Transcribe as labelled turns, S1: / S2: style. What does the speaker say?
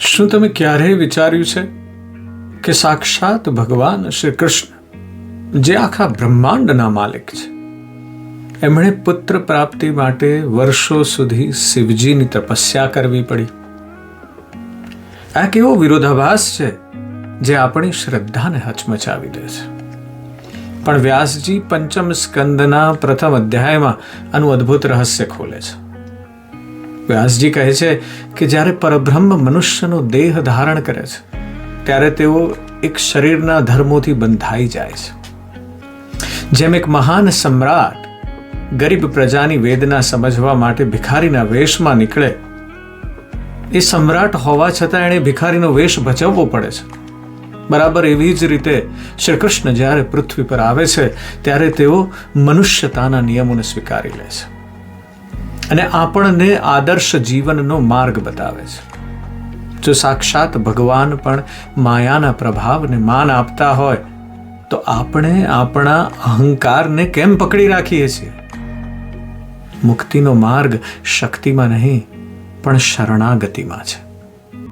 S1: શું તમે ક્યારેય વિચાર્યું છે કે સાક્ષાત ભગવાન શ્રી કૃષ્ણ, જે આખા બ્રહ્માંડના માલિક છે, એમણે પુત્ર પ્રાપ્તિ માટે વર્ષો સુધી શિવજીની તપસ્યા કરવી પડી? આ કેવો વિરોધાભાસ છે જે આપણી શ્રદ્ધાને હચમચાવી દે છે. પણ વ્યાસજી પંચમ સ્કંદના પ્રથમ અધ્યાયમાં આનું અદ્ભુત રહસ્ય ખોલે છે. વ્યાસજી કહે છે કે જ્યારે પરબ્રહ્મ મનુષ્યનો દેહ ધારણ કરે છે ત્યારે તેઓ એક શરીરના ધર્મોથી બંધાઈ જાય છે. જેમ એક મહાન સમ્રાટ ગરીબ પ્રજાની વેદના સમજવા માટે ભિખારીના વેશમાં નીકળે, એ સમ્રાટ હોવા છતાં એણે ભિખારીનો વેશ ભજવવો પડે છે. બરાબર એવી જ રીતે શ્રી કૃષ્ણ જ્યારે પૃથ્વી પર આવે છે ત્યારે તેઓ મનુષ્યતાના નિયમોને સ્વીકારી લે છે અને આપણને આદર્શ જીવનનો માર્ગ બતાવે છે. જો સાક્ષાત ભગવાન પણ માયાના પ્રભાવને માન આપતા હોય તો આપણે આપણા અહંકારને કેમ પકડી રાખીએ છીએ? મુક્તિનો માર્ગ શક્તિમાં નહીં પણ શરણાગતિમાં છે.